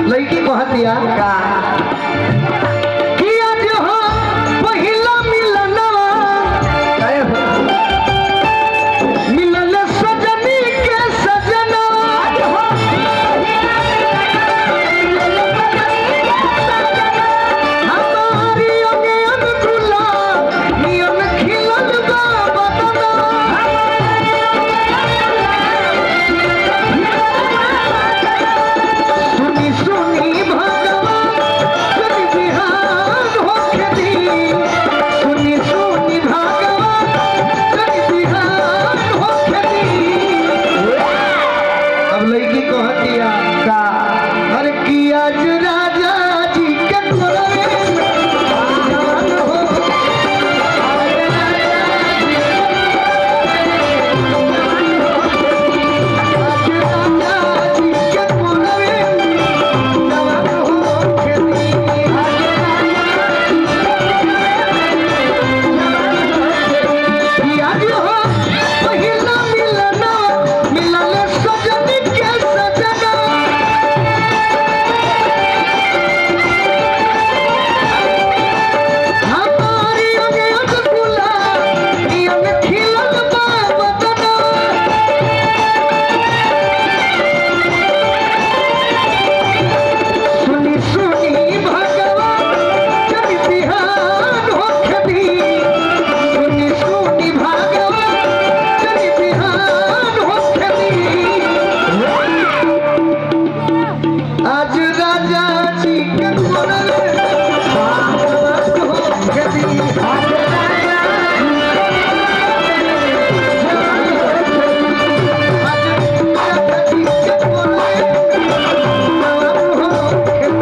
लड़की कहतिया का किया जो हो पहिला मिलनवा मिलन सजनी के सजनवा हमारी अंगे अनुकूला नियम खिलन बा बदना सुनी सुनी भगवान कभी बिहान होके दी सुनी सुनी भगवान कभी बिहान होके दी। अब लड़की कहतिया का अरे किया जो राजा जी के कोलवे में जान हो अरे राजा जी आज राजा जी के कोलवे में जान हो खेती किया जो हो पहिला मिलना मिलल सजनी के सजना हमारी अंगे अनुकूला नियम खिलन बा बदना सुनी सुनी भगवान जब बिहान होके दी सुनी सुनी भगवान जब बिहान होके दी आज राजा जी के कोलवे बात होके दी आज राजा आज राजा जी के कोलवे बात होके दी आज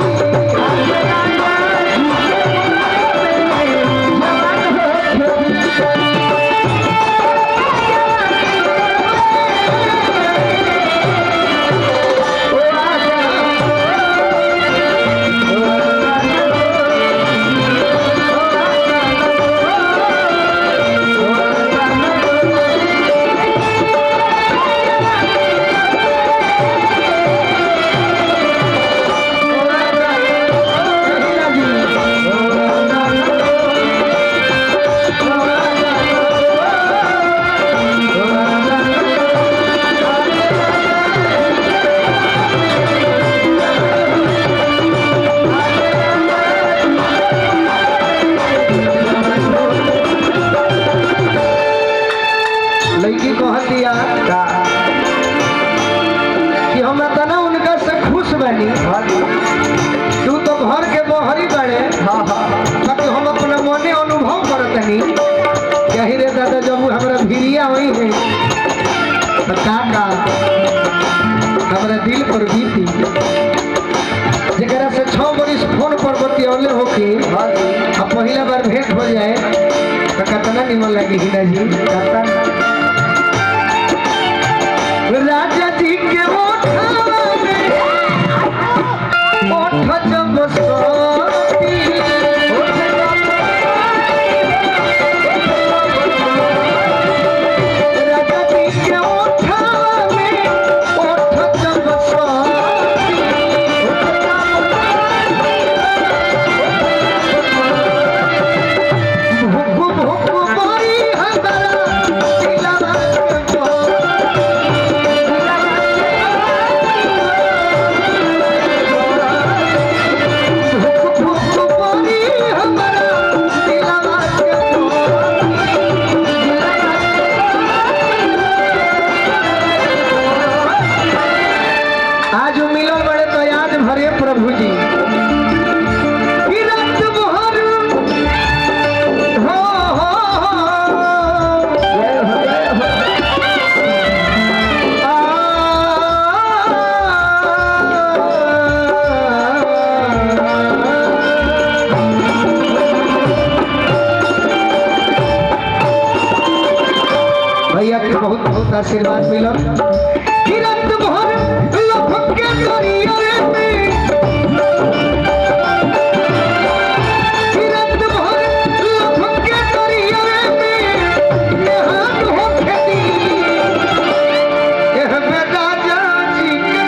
राजा लड़की कहतिया का कि हम तना उनका से खुश बनी तू तो घर के बहरी बड़े बाकी हम अपना मने अनुभव करतनी कही रे दादा जब हमारा भिरिया हुई है तो का हमारा दिल पर बीती जरा से 6 बरिस फोन पर बतियौले होके अब पहला बार भेंट हो जाए तो कितना निमन लगी हिना जी कतना राजा जी के ओठवा में ओठ जब सोती राजा जी के ओठवा में ओठ जब सोती भूख भूख मारी हमारा दिलवा के आज मिलन बड़े तो याद भरे प्रभु जी कि रात भर भैया के बहुत बहुत आशीर्वाद मिलन कि रात भर लपक के दरिया में कि रात भर लपक के दरिया में नहात होके दी एह में राजा जी के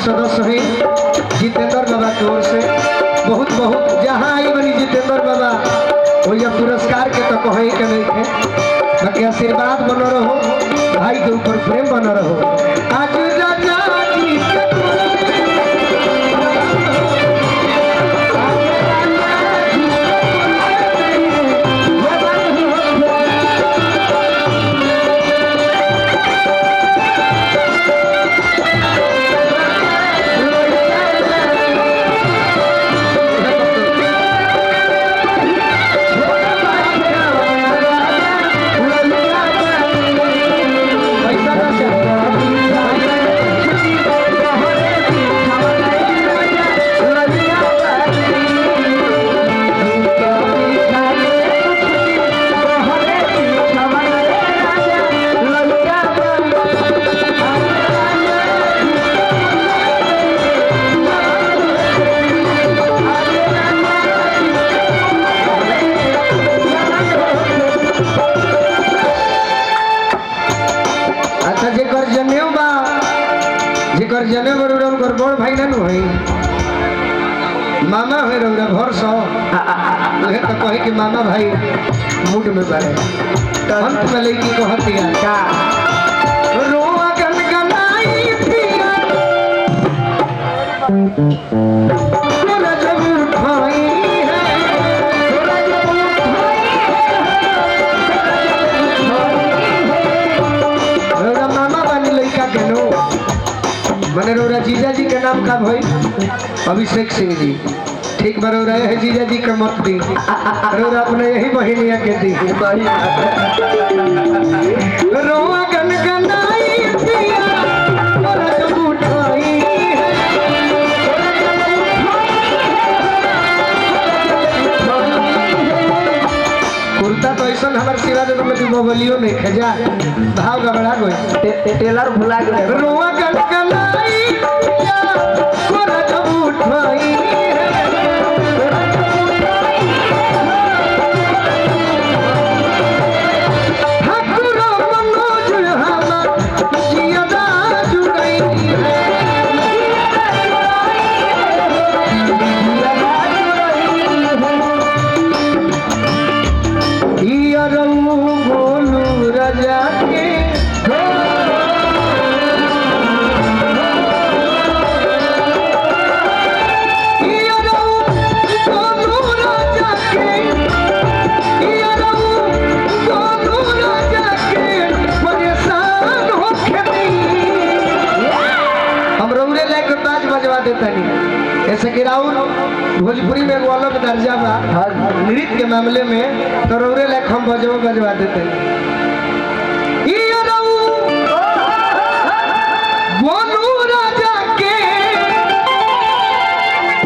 सदस्य हैं जितेंद्र बाबा की ओर से बहुत बहुत जहाँ आई बनी जितेंद्र बाबा वही पुरस्कार के तो कहीं के नहीं थे बाकी आशीर्वाद बनो रहो भाई के ऊपर प्रेम बनो रहो आज राजा जी जने बरुरा उनकर बड़ भाई ना भाई मामा है रौरा घर सो उहे तो कहे कि मामा भाई मूड में बारे अंत में लईकी कहती है का रोआ गनगनाई पिया तोरा जब उठाई है तोरा जब उठाई रौरा मामा बनी लईका के नो मने रौरा जीजा जी के नाम का भाई अभिषेक सिंह जी ठीक बरो रहे है जीजा जी का मत दी रौरा अपने यही बहिनिया के दी रोआ गनगनाई पिया तोरा जब उठाई कुर्ता तो ऐसा हमारे सिवा दे में तू मोबाइलियो नहीं खजा भाव गबड़ा गई टेलर भुला गए रोआ गनगनाई पिया तोरा जब उठाई ऐसे कि राउर भोजपुरी में एगो अलग दर्जा बा नृत्य के मामले में तो रौरे लायक हम बजवा देते बोलू राजा के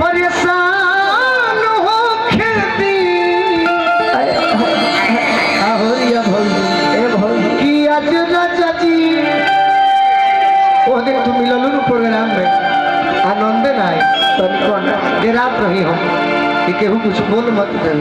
परेशान हो खेती कि आज राजा जी वो दिन तुम मिललू प्रोग्राम में आनंद ना रात रही हम कि केहू कुछ बोल मत दे